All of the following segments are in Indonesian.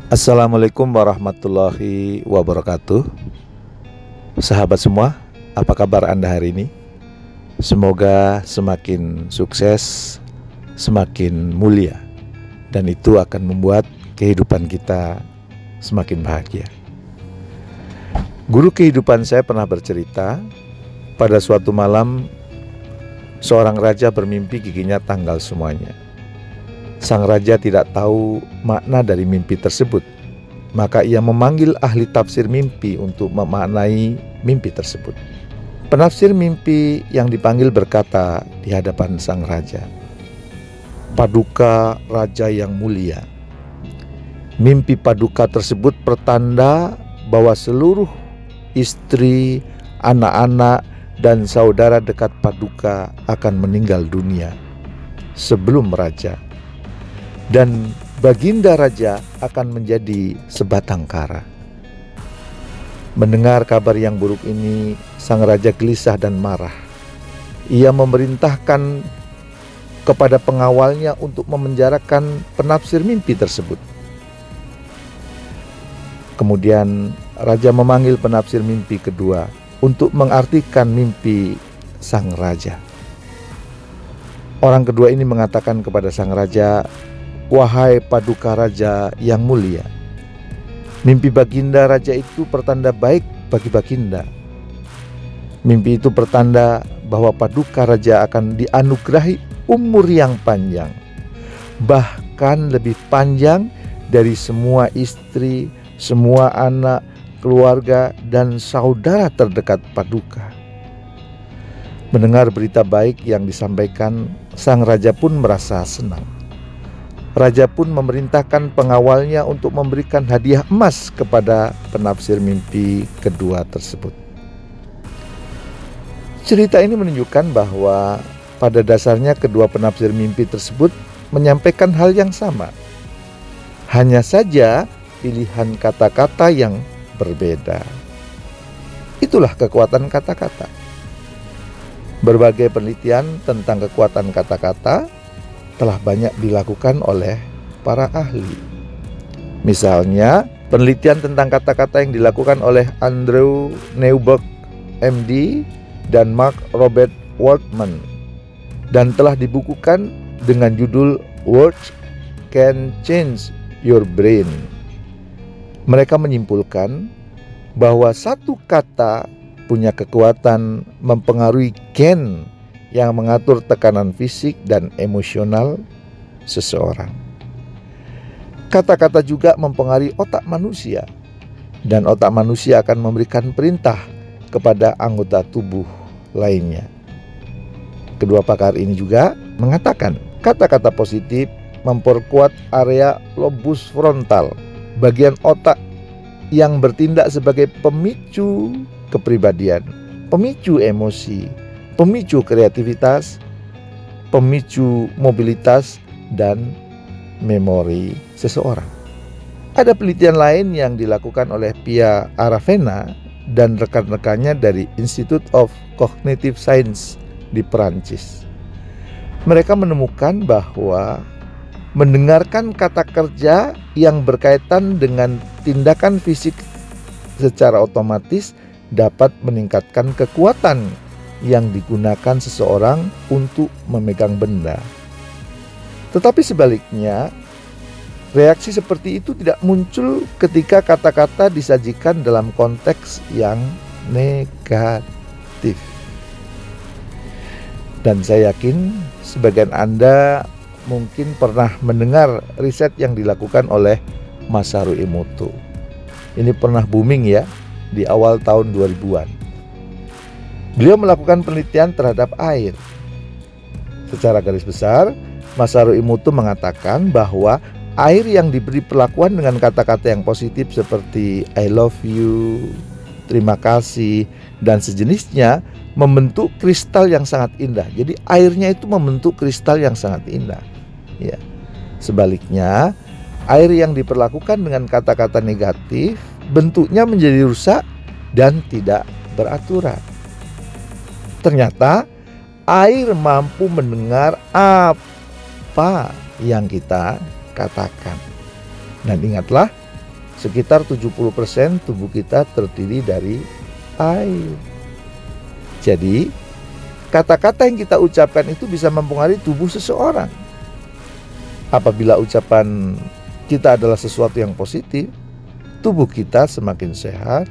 Assalamualaikum warahmatullahi wabarakatuh. Sahabat semua, apa kabar Anda hari ini? Semoga semakin sukses, semakin mulia, dan itu akan membuat kehidupan kita semakin bahagia. Guru kehidupan saya pernah bercerita, pada suatu malam seorang raja bermimpi giginya tanggal semuanya. Sang raja tidak tahu makna dari mimpi tersebut, maka ia memanggil ahli tafsir mimpi untuk memaknai mimpi tersebut. Penafsir mimpi yang dipanggil berkata di hadapan sang raja, "Paduka raja yang mulia, mimpi paduka tersebut pertanda bahwa seluruh istri, anak-anak, dan saudara dekat paduka akan meninggal dunia sebelum raja. Dan baginda raja akan menjadi sebatang kara." Mendengar kabar yang buruk ini, sang raja gelisah dan marah. Ia memerintahkan kepada pengawalnya untuk memenjarakan penafsir mimpi tersebut. Kemudian raja memanggil penafsir mimpi kedua untuk mengartikan mimpi sang raja. Orang kedua ini mengatakan kepada sang raja, "Wahai paduka raja yang mulia, mimpi baginda raja itu pertanda baik bagi baginda. Mimpi itu pertanda bahwa paduka raja akan dianugerahi umur yang panjang, bahkan lebih panjang dari semua istri, semua anak, keluarga, dan saudara terdekat paduka." Mendengar berita baik yang disampaikan, sang raja pun merasa senang. Raja pun memerintahkan pengawalnya untuk memberikan hadiah emas kepada penafsir mimpi kedua tersebut. Cerita ini menunjukkan bahwa pada dasarnya kedua penafsir mimpi tersebut menyampaikan hal yang sama. Hanya saja pilihan kata-kata yang berbeda. Itulah kekuatan kata-kata. Berbagai penelitian tentang kekuatan kata-kata telah banyak dilakukan oleh para ahli. Misalnya, penelitian tentang kata-kata yang dilakukan oleh Andrew Newberg, MD, dan Mark Robert Waldman, dan telah dibukukan dengan judul Words Can Change Your Brain. Mereka menyimpulkan bahwa satu kata punya kekuatan mempengaruhi gen yang mengatur tekanan fisik dan emosional seseorang. Kata-kata juga mempengaruhi otak manusia, dan otak manusia akan memberikan perintah kepada anggota tubuh lainnya. Kedua pakar ini juga mengatakan kata-kata positif memperkuat area lobus frontal, bagian otak yang bertindak sebagai pemicu kepribadian, pemicu emosi, pemicu kreativitas, pemicu mobilitas, dan memori seseorang. Ada penelitian lain yang dilakukan oleh Pia Aravena dan rekan-rekannya dari Institute of Cognitive Science di Perancis. Mereka menemukan bahwa mendengarkan kata kerja yang berkaitan dengan tindakan fisik secara otomatis dapat meningkatkan kekuatan yang digunakan seseorang untuk memegang benda. Tetapi sebaliknya, reaksi seperti itu tidak muncul ketika kata-kata disajikan dalam konteks yang negatif. Dan saya yakin sebagian Anda mungkin pernah mendengar riset yang dilakukan oleh Masaru Emoto. Ini pernah booming ya di awal tahun 2000-an. Beliau melakukan penelitian terhadap air. Secara garis besar, Masaru Emoto mengatakan bahwa air yang diberi perlakuan dengan kata-kata yang positif seperti I love you, terima kasih, dan sejenisnya membentuk kristal yang sangat indah. Jadi airnya itu membentuk kristal yang sangat indah. Ya. Sebaliknya, air yang diperlakukan dengan kata-kata negatif bentuknya menjadi rusak dan tidak beraturan. Ternyata air mampu mendengar apa yang kita katakan. Dan ingatlah, Sekitar 70% tubuh kita terdiri dari air. Jadi, kata-kata yang kita ucapkan itu bisa mempengaruhi tubuh seseorang. Apabila ucapan kita adalah sesuatu yang positif, tubuh kita semakin sehat,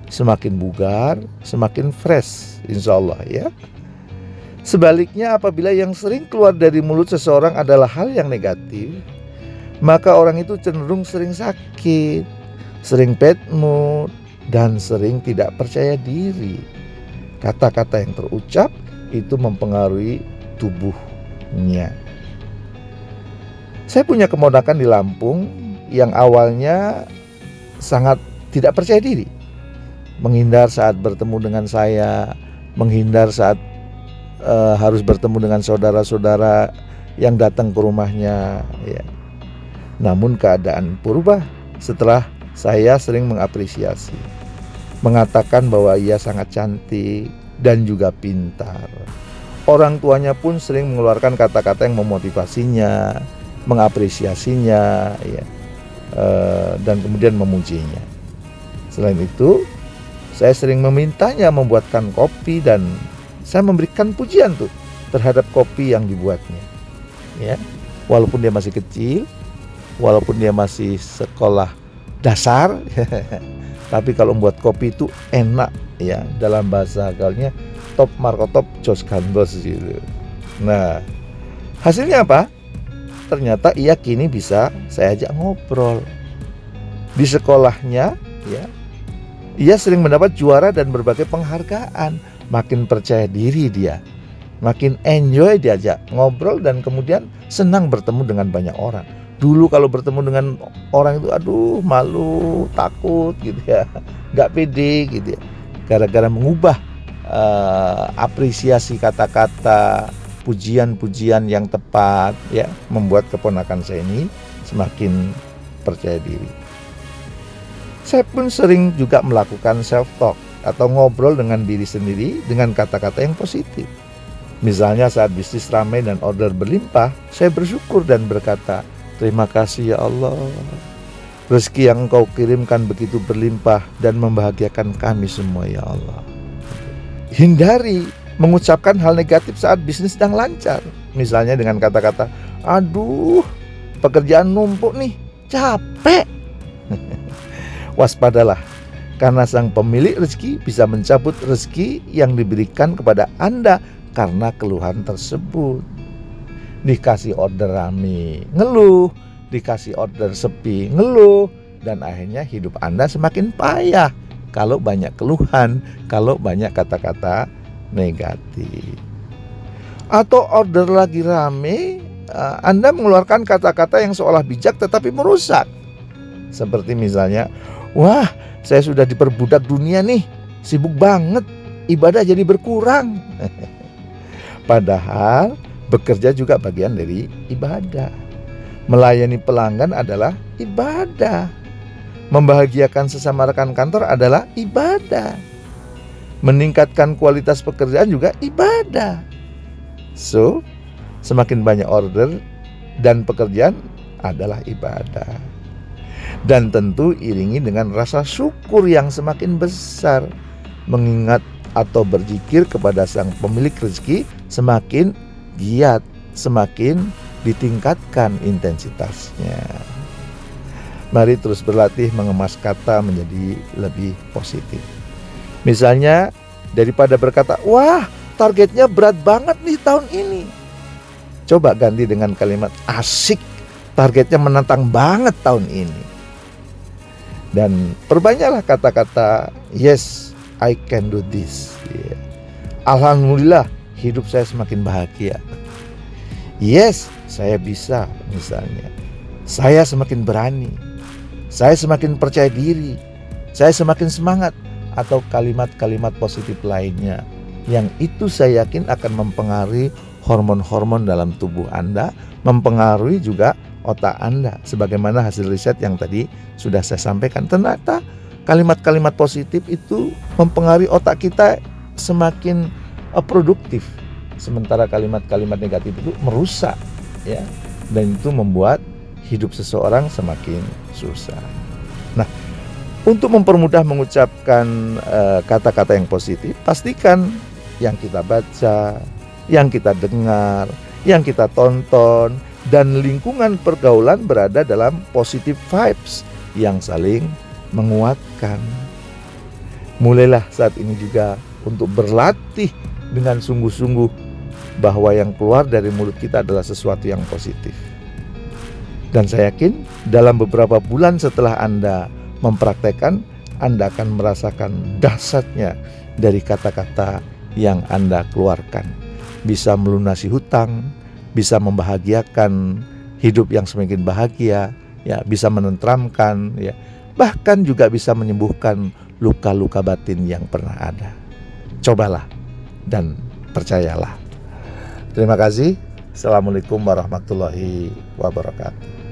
semakin bugar, semakin fresh, insya Allah ya. Sebaliknya, apabila yang sering keluar dari mulut seseorang adalah hal yang negatif, maka orang itu cenderung sering sakit, sering bad mood, dan sering tidak percaya diri. Kata-kata yang terucap itu mempengaruhi tubuhnya. Saya punya keponakan di Lampung yang awalnya sangat tidak percaya diri, menghindar saat bertemu dengan saya, menghindar saat harus bertemu dengan saudara-saudara yang datang ke rumahnya ya. Namun keadaan berubah setelah saya sering mengapresiasi, mengatakan bahwa ia sangat cantik dan juga pintar. Orang tuanya pun sering mengeluarkan kata-kata yang memotivasinya, mengapresiasinya ya, dan kemudian memujinya. Selain itu, saya sering memintanya membuatkan kopi dan saya memberikan pujian tuh terhadap kopi yang dibuatnya ya. Walaupun dia masih kecil, walaupun dia masih sekolah dasar tapi kalau membuat kopi itu enak ya, dalam bahasa gaulnya top markotop jos gandos gitu. Nah, hasilnya apa? Ternyata ia kini bisa saya ajak ngobrol. Di sekolahnya ya, ia sering mendapat juara dan berbagai penghargaan. Makin percaya diri dia, makin enjoy diajak ngobrol dan kemudian senang bertemu dengan banyak orang. Dulu kalau bertemu dengan orang itu aduh malu, takut gitu ya, nggak pede gitu ya. Gara-gara mengubah apresiasi kata-kata, pujian-pujian yang tepat ya, membuat keponakan saya ini semakin percaya diri. Saya pun sering juga melakukan self talk atau ngobrol dengan diri sendiri dengan kata-kata yang positif. Misalnya saat bisnis ramai dan order berlimpah, saya bersyukur dan berkata, terima kasih ya Allah, rezeki yang Engkau kirimkan begitu berlimpah dan membahagiakan kami semua ya Allah. Hindari mengucapkan hal negatif saat bisnis sedang lancar. Misalnya dengan kata-kata, aduh pekerjaan numpuk nih, capek. Waspadalah, karena sang pemilik rezeki bisa mencabut rezeki yang diberikan kepada Anda karena keluhan tersebut. Dikasih order rame, ngeluh. Dikasih order sepi, ngeluh. Dan akhirnya hidup Anda semakin payah kalau banyak keluhan, kalau banyak kata-kata negatif. Atau order lagi rame, Anda mengeluarkan kata-kata yang seolah bijak tetapi merusak. Seperti misalnya, wah saya sudah diperbudak dunia nih, sibuk banget, ibadah jadi berkurang. Padahal bekerja juga bagian dari ibadah. Melayani pelanggan adalah ibadah. Membahagiakan sesama rekan kantor adalah ibadah. Meningkatkan kualitas pekerjaan juga ibadah. So, semakin banyak order dan pekerjaan adalah ibadah. Dan tentu iringi dengan rasa syukur yang semakin besar. Mengingat atau berzikir kepada sang pemilik rezeki semakin giat, semakin ditingkatkan intensitasnya. Mari terus berlatih mengemas kata menjadi lebih positif. Misalnya daripada berkata, wah targetnya berat banget nih tahun ini, coba ganti dengan kalimat, asik, targetnya menantang banget tahun ini. Dan perbanyaklah kata-kata, yes, I can do this. Alhamdulillah, hidup saya semakin bahagia. Yes, saya bisa misalnya. Saya semakin berani. Saya semakin percaya diri. Saya semakin semangat. Atau kalimat-kalimat positif lainnya. Yang itu saya yakin akan mempengaruhi hormon-hormon dalam tubuh Anda. Mempengaruhi juga otak Anda. Sebagaimana hasil riset yang tadi sudah saya sampaikan. Ternyata kalimat-kalimat positif itu mempengaruhi otak kita semakin produktif. Sementara kalimat-kalimat negatif itu merusak ya. Dan itu membuat hidup seseorang semakin susah. Nah, Untuk mempermudah mengucapkan kata-kata yang positif, pastikan yang kita baca, yang kita dengar, yang kita tonton, dan lingkungan pergaulan berada dalam positive vibes yang saling menguatkan. Mulailah saat ini juga untuk berlatih dengan sungguh-sungguh bahwa yang keluar dari mulut kita adalah sesuatu yang positif. Dan saya yakin dalam beberapa bulan setelah Anda mempraktekkan, Anda akan merasakan dahsyatnya dari kata-kata yang Anda keluarkan. Bisa melunasi hutang, bisa membahagiakan hidup yang semakin bahagia, ya, bisa menenteramkan, ya, bahkan juga bisa menyembuhkan luka-luka batin yang pernah ada. Cobalah dan percayalah. Terima kasih. Assalamualaikum warahmatullahi wabarakatuh.